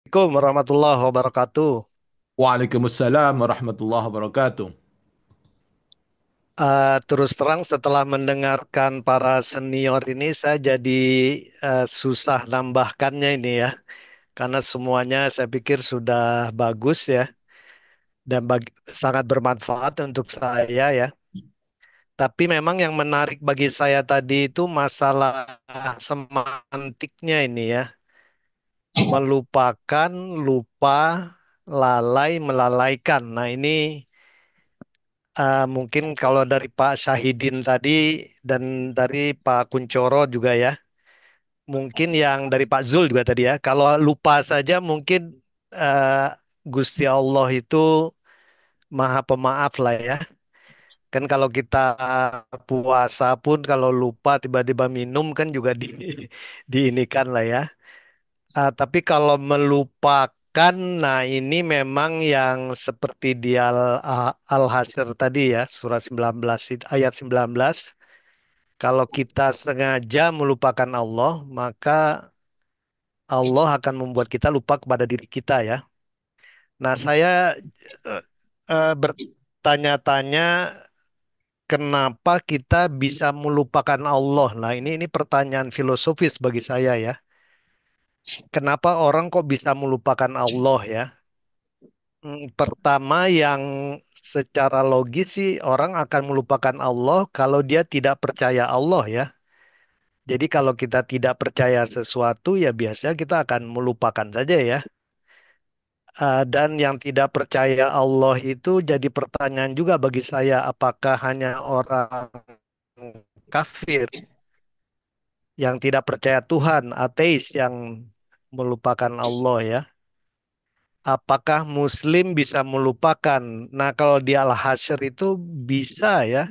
Assalamualaikum warahmatullahi wabarakatuh. Waalaikumsalam warahmatullahi wabarakatuh. Terus terang setelah mendengarkan para senior ini saya jadi susah nambahkannya ini ya. Karena semuanya saya pikir sudah bagus ya dan sangat bermanfaat untuk saya ya. Tapi memang yang menarik bagi saya tadi itu masalah semantiknya ini ya. Melupakan, lupa, lalai, melalaikan. Nah ini mungkin kalau dari Pak Syahidin tadi dan dari Pak Kuncoro juga ya, mungkin yang dari Pak Zul juga tadi ya, kalau lupa saja mungkin Gusti Allah itu Maha Pemaaf lah ya. Kan kalau kita puasa pun kalau lupa tiba-tiba minum kan juga diinikan lah ya. Tapi kalau melupakan, nah ini memang yang seperti di Al-Hasyr tadi ya, surah 19 ayat 19. Kalau kita sengaja melupakan Allah, maka Allah akan membuat kita lupa kepada diri kita ya. Nah, saya eh, bertanya-tanya kenapa kita bisa melupakan Allah. Nah, ini pertanyaan filosofis bagi saya ya. Kenapa orang kok bisa melupakan Allah ya? Pertama yang secara logis sih orang akan melupakan Allah kalau dia tidak percaya Allah ya. Jadi kalau kita tidak percaya sesuatu ya biasanya kita akan melupakan saja ya. Dan yang tidak percaya Allah itu jadi pertanyaan juga bagi saya apakah hanya orang kafir yang tidak percaya Tuhan, ateis yang melupakan Allah ya. Apakah Muslim bisa melupakan? Nah, kalau di Al-Hasyr itu bisa ya.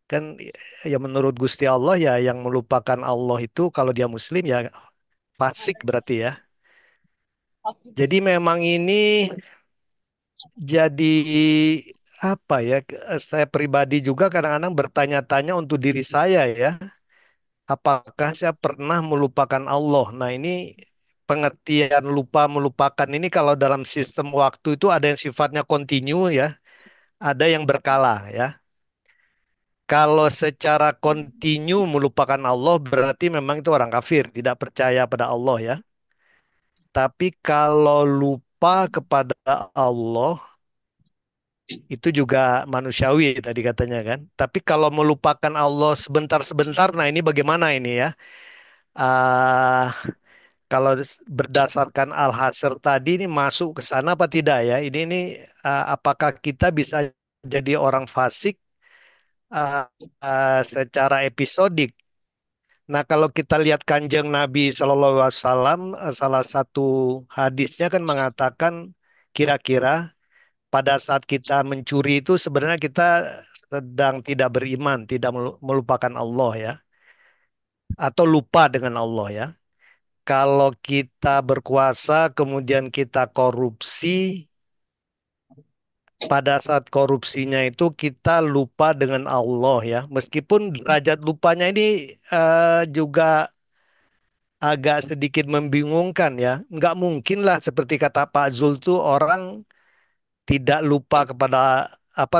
Kan ya menurut Gusti Allah ya yang melupakan Allah itu kalau dia Muslim ya fasik berarti ya. Jadi memang ini jadi apa ya? Saya pribadi juga kadang-kadang bertanya-tanya untuk diri saya ya. Apakah saya pernah melupakan Allah? Nah, ini pengertian lupa melupakan ini kalau dalam sistem waktu itu ada yang sifatnya kontinu ya, ada yang berkala ya. Kalau secara kontinu melupakan Allah berarti memang itu orang kafir, tidak percaya pada Allah ya. Tapi kalau lupa kepada Allah itu juga manusiawi tadi katanya kan. Tapi kalau melupakan Allah sebentar-sebentar, nah ini bagaimana ini ya? Ah, kalau berdasarkan Al-Hasyr tadi ini masuk ke sana apa tidak ya? Ini apakah kita bisa jadi orang fasik ah, secara episodik? Nah, kalau kita lihat Kanjeng Nabi Shallallahu Alaihi Wasallam, salah satu hadisnya kan mengatakan kira-kira pada saat kita mencuri itu sebenarnya kita sedang tidak beriman, tidak melupakan Allah ya, atau lupa dengan Allah ya. Kalau kita berkuasa kemudian kita korupsi, pada saat korupsinya itu kita lupa dengan Allah ya. Meskipun derajat lupanya ini juga agak sedikit membingungkan ya. Nggak mungkin lah seperti kata Pak Zul tuh orang tidak lupa kepada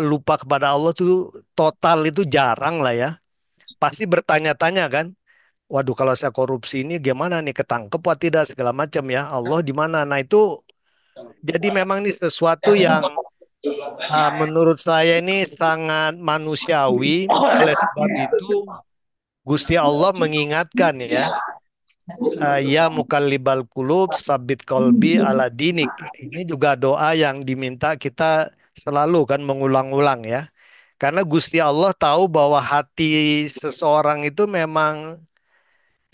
lupa kepada Allah tuh total itu jarang lah ya. Pasti bertanya-tanya kan. Waduh kalau saya korupsi ini gimana nih ketangkep atau tidak segala macam ya. Allah di mana? Nah itu jadi memang ini sesuatu yang menurut saya ini sangat manusiawi. Oleh sebab itu Gusti Allah mengingatkan ya. Ya mukallibal kulub sabit kolbi ala dinik. Ini juga doa yang diminta kita selalu kan mengulang-ulang ya. Karena Gusti Allah tahu bahwa hati seseorang itu memang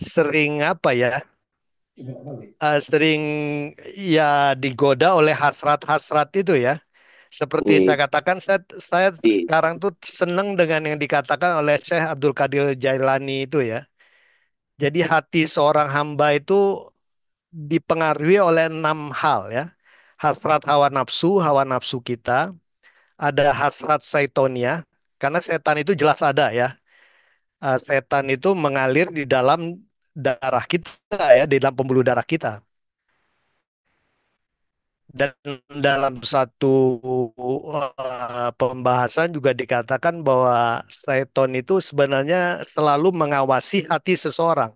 sering sering ya digoda oleh hasrat-hasrat itu ya. Seperti saya katakan, saya sekarang tuh seneng dengan yang dikatakan oleh Syekh Abdul Qadir Jailani itu ya. Jadi hati seorang hamba itu dipengaruhi oleh 6 hal ya. Hasrat hawa nafsu kita, ada hasrat saitonia, karena setan itu jelas ada ya. Setan itu mengalir di dalam darah kita ya, di dalam pembuluh darah kita. Dan dalam satu pembahasan juga dikatakan bahwa setan itu sebenarnya selalu mengawasi hati seseorang.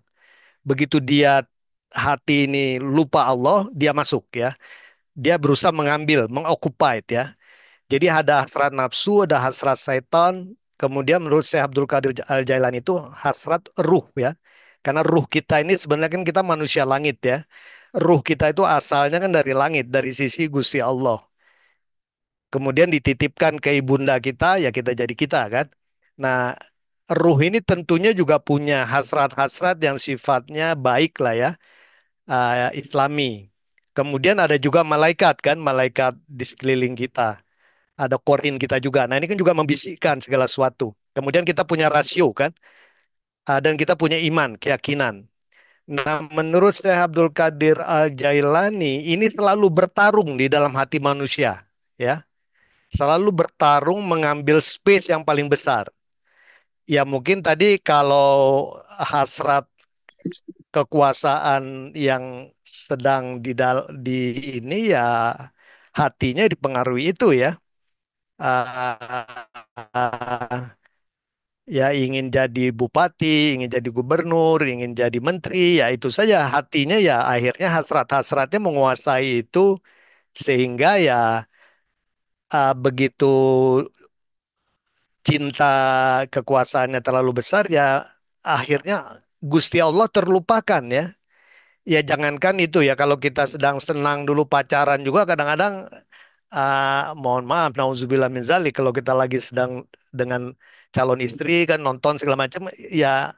Begitu dia hati ini lupa Allah, dia masuk ya. Dia berusaha mengambil, mengoccupy ya. Jadi ada hasrat nafsu, ada hasrat setan. Kemudian menurut Syekh Abdul Qadir Al-Jailani itu hasrat ruh ya. Karena ruh kita ini sebenarnya kan kita manusia langit ya. Ruh kita itu asalnya kan dari langit, dari sisi Gusti Allah. Kemudian dititipkan ke ibunda kita, ya kita jadi kita kan. Nah, ruh ini tentunya juga punya hasrat-hasrat yang sifatnya baik lah ya, Islami. Kemudian ada juga malaikat kan, malaikat di sekeliling kita. Ada korin kita juga. Nah, ini kan juga membisikkan segala sesuatu. Kemudian kita punya rasio kan, dan kita punya iman, keyakinan. Nah, menurut Syekh Abdul Qadir Al-Jailani, ini selalu bertarung di dalam hati manusia. Ya, selalu bertarung mengambil space yang paling besar. Ya mungkin tadi kalau hasrat kekuasaan yang sedang di ini ya hatinya dipengaruhi itu ya. Ah, ya ingin jadi bupati, ingin jadi gubernur, ingin jadi menteri, ya itu saja hatinya ya akhirnya hasrat-hasratnya menguasai itu sehingga ya begitu cinta kekuasaannya terlalu besar ya akhirnya Gusti Allah terlupakan ya. Ya jangankan itu ya kalau kita sedang senang dulu pacaran juga kadang-kadang mohon maaf nauzubillah min zalik kalau kita lagi sedang dengan calon istri kan nonton segala macam ya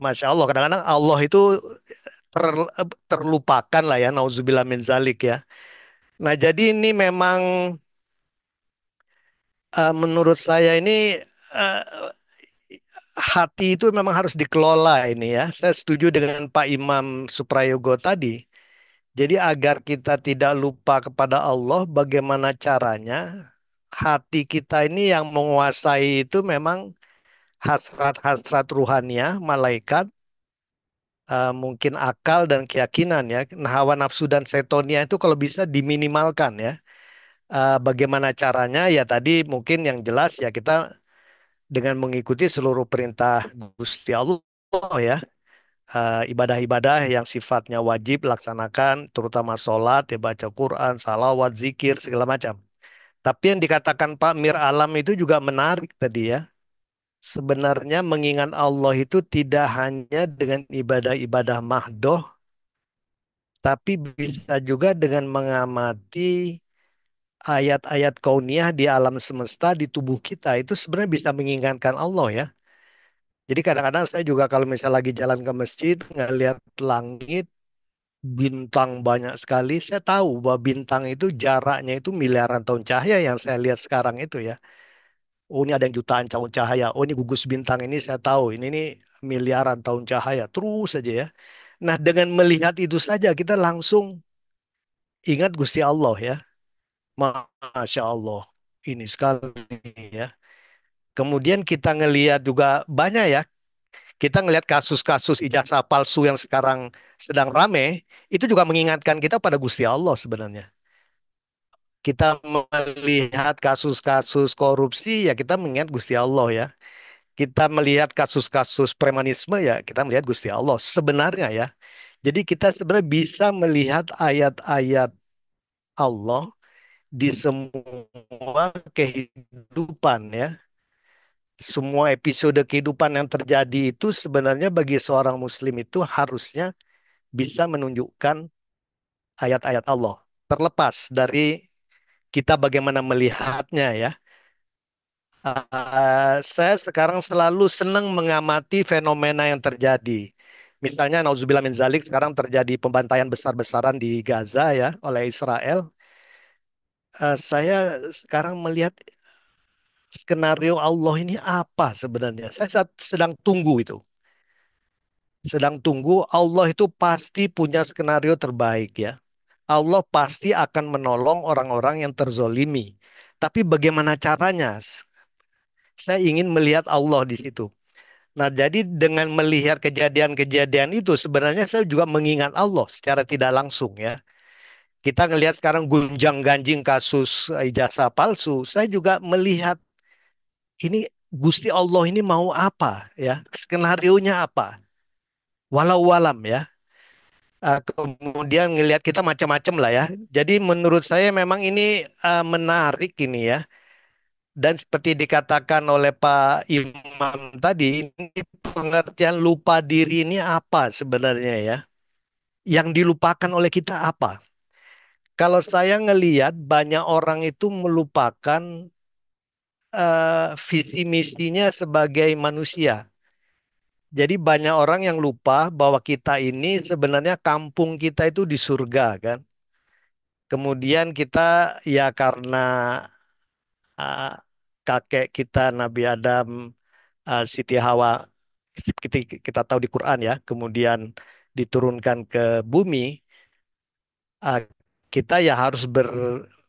Masya Allah kadang-kadang Allah itu terlupakan lah ya nauzubillah min zalik ya. Nah jadi ini memang menurut saya ini eh, hati itu memang harus dikelola ini ya. Saya setuju dengan Pak Imam Suprayogo tadi. Jadi agar kita tidak lupa kepada Allah, bagaimana caranya hati kita ini yang menguasai itu memang hasrat-hasrat ruhania, malaikat, mungkin akal dan keyakinan ya. Nah, hawa nafsu dan setonia itu kalau bisa diminimalkan ya. Bagaimana caranya? Ya tadi mungkin yang jelas ya kita dengan mengikuti seluruh perintah Gusti Allah ya. Ibadah-ibadah yang sifatnya wajib laksanakan, terutama sholat, ya baca Quran, salawat, zikir, segala macam. Tapi yang dikatakan Pak Mir Alam itu juga menarik tadi ya. Sebenarnya mengingat Allah itu tidak hanya dengan ibadah-ibadah mahdoh, tapi bisa juga dengan mengamati ayat-ayat kauniyah di alam semesta, di tubuh kita. Itu sebenarnya bisa mengingatkan Allah ya. Jadi kadang-kadang saya juga kalau misalnya lagi jalan ke masjid, ngelihat langit, bintang banyak sekali. Saya tahu bahwa bintang itu jaraknya itu miliaran tahun cahaya yang saya lihat sekarang itu ya. Oh ini ada yang jutaan tahun cahaya. Oh ini gugus bintang ini saya tahu. Ini miliaran tahun cahaya. Terus saja ya. Nah dengan melihat itu saja kita langsung ingat Gusti Allah ya. Masya Allah. Ini sekali ya. Kemudian kita ngelihat juga banyak ya. Kita ngelihat kasus-kasus ijazah palsu yang sekarang sedang rame. Itu juga mengingatkan kita pada Gusti Allah sebenarnya. Kita melihat kasus-kasus korupsi ya kita mengingat Gusti Allah ya. Kita melihat kasus-kasus premanisme ya kita melihat Gusti Allah sebenarnya ya. Jadi kita sebenarnya bisa melihat ayat-ayat Allah di semua kehidupan ya. Semua episode kehidupan yang terjadi itu sebenarnya bagi seorang muslim itu harusnya bisa menunjukkan ayat-ayat Allah. Terlepas dari kita bagaimana melihatnya ya. Saya sekarang selalu senang mengamati fenomena yang terjadi. Misalnya, nauzubillah min zalik, sekarang terjadi pembantaian besar-besaran di Gaza ya oleh Israel. Saya sekarang melihat skenario Allah ini apa sebenarnya. Saya sedang tunggu itu. Sedang tunggu Allah itu pasti punya skenario terbaik ya. Allah pasti akan menolong orang-orang yang terzolimi. Tapi bagaimana caranya? Saya ingin melihat Allah di situ. Nah, jadi dengan melihat kejadian-kejadian itu sebenarnya saya juga mengingat Allah secara tidak langsung ya. Kita ngelihat sekarang gunjang-ganjing kasus ijazah palsu. Saya juga melihat ini Gusti Allah ini mau apa ya? Skenarionya apa? Walau walam ya. Kemudian ngelihat kita macam-macam lah ya. Jadi menurut saya memang ini menarik ini ya. Dan seperti dikatakan oleh Pak Imam tadi, ini pengertian lupa diri ini apa sebenarnya ya? Yang dilupakan oleh kita apa? Kalau saya ngelihat banyak orang itu melupakan visi misinya sebagai manusia. Jadi banyak orang yang lupa bahwa kita ini sebenarnya kampung kita itu di surga kan. Kemudian kita ya karena uh, kakek kita Nabi Adam, Siti Hawa, kita, kita tahu di Quran ya, kemudian diturunkan ke bumi, uh, kita ya harus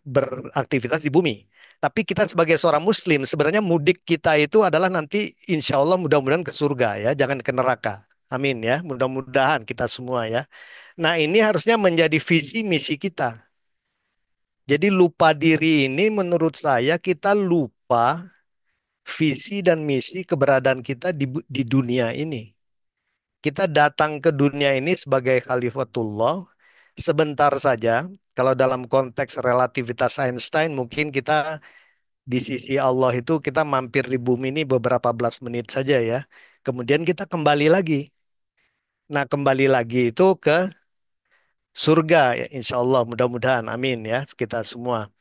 beraktivitas di bumi. Tapi kita sebagai seorang Muslim, sebenarnya mudik kita itu adalah nanti insya Allah mudah-mudahan ke surga ya, jangan ke neraka. Amin ya, mudah-mudahan kita semua ya. Nah ini harusnya menjadi visi misi kita. Jadi lupa diri ini menurut saya kita lupa visi dan misi keberadaan kita di dunia ini. Kita datang ke dunia ini sebagai khalifatullah sebentar saja. Kalau dalam konteks relativitas Einstein, mungkin kita di sisi Allah itu kita mampir di bumi ini beberapa belas menit saja ya. Kemudian kita kembali lagi. Nah, kembali lagi itu ke surga, ya, insya Allah, mudah-mudahan, amin ya, kita semua.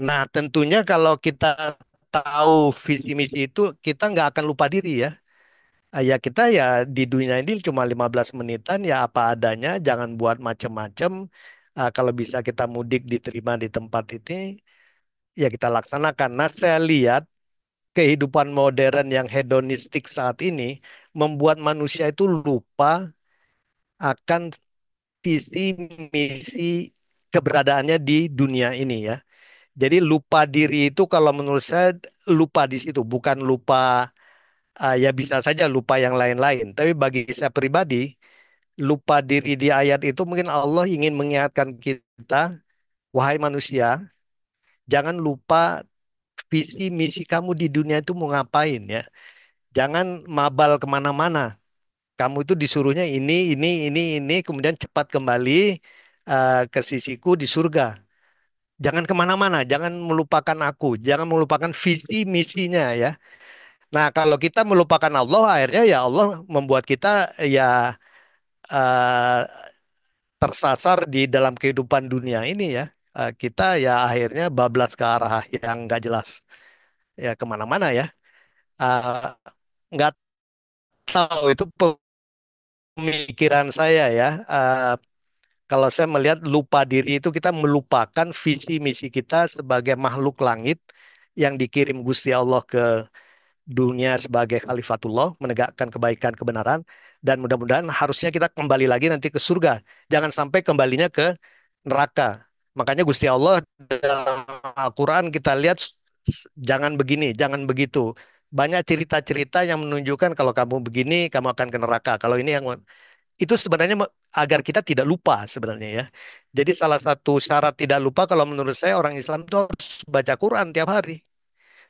Nah, tentunya kalau kita tahu visi misi itu, kita nggak akan lupa diri ya. Ya kita ya di dunia ini cuma 15 menitan ya apa adanya, jangan buat macam-macam. Kalau bisa kita mudik diterima di tempat ini, ya kita laksanakan. Nah, saya lihat kehidupan modern yang hedonistik saat ini membuat manusia itu lupa akan visi misi keberadaannya di dunia ini ya. Jadi lupa diri itu kalau menurut saya lupa di situ, bukan lupa ya bisa saja lupa yang lain-lain. Tapi bagi saya pribadi, lupa diri di ayat itu mungkin Allah ingin mengingatkan kita, wahai manusia, jangan lupa visi misi kamu di dunia itu mau ngapain ya. Jangan mabal kemana-mana. Kamu itu disuruhnya ini, kemudian cepat kembali ke sisiku di surga. Jangan kemana-mana, jangan melupakan aku, jangan melupakan visi misinya ya. Nah, kalau kita melupakan Allah, akhirnya ya Allah membuat kita ya eh, tersasar di dalam kehidupan dunia ini ya. Kita ya akhirnya bablas ke arah yang nggak jelas ya kemana-mana ya. Eh, nggak tahu itu pemikiran saya ya. Kalau saya melihat lupa diri itu kita melupakan visi misi kita sebagai makhluk langit yang dikirim Gusti Allah ke dunia sebagai khalifatullah, menegakkan kebaikan kebenaran, dan mudah-mudahan harusnya kita kembali lagi nanti ke surga. Jangan sampai kembalinya ke neraka. Makanya Gusti Allah dalam Al-Quran kita lihat jangan begini, jangan begitu. Banyak cerita-cerita yang menunjukkan kalau kamu begini, kamu akan ke neraka. Kalau ini yang itu sebenarnya agar kita tidak lupa sebenarnya ya. Jadi salah satu syarat tidak lupa kalau menurut saya orang Islam itu harus baca Quran tiap hari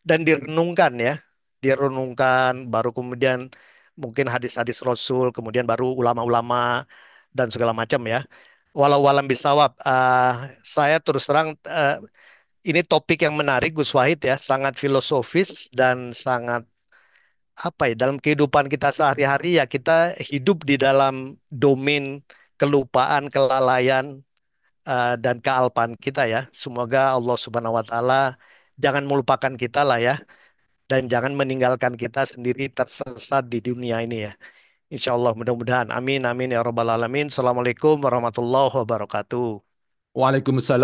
dan direnungkan ya. Direnungkan baru kemudian mungkin hadis-hadis Rasul, kemudian baru ulama-ulama dan segala macam ya. Walau walam bisawab, saya terus terang ini topik yang menarik Gus Wahid ya, sangat filosofis dan sangat apa ya dalam kehidupan kita sehari-hari ya kita hidup di dalam domain kelupaan, kelalaian dan kealpaan kita ya. Semoga Allah Subhanahu wa taala jangan melupakan kita lah ya dan jangan meninggalkan kita sendiri tersesat di dunia ini ya. Insya Allah mudah-mudahan. Amin amin ya rabbal alamin. Assalamualaikum warahmatullahi wabarakatuh. Waalaikumsalam.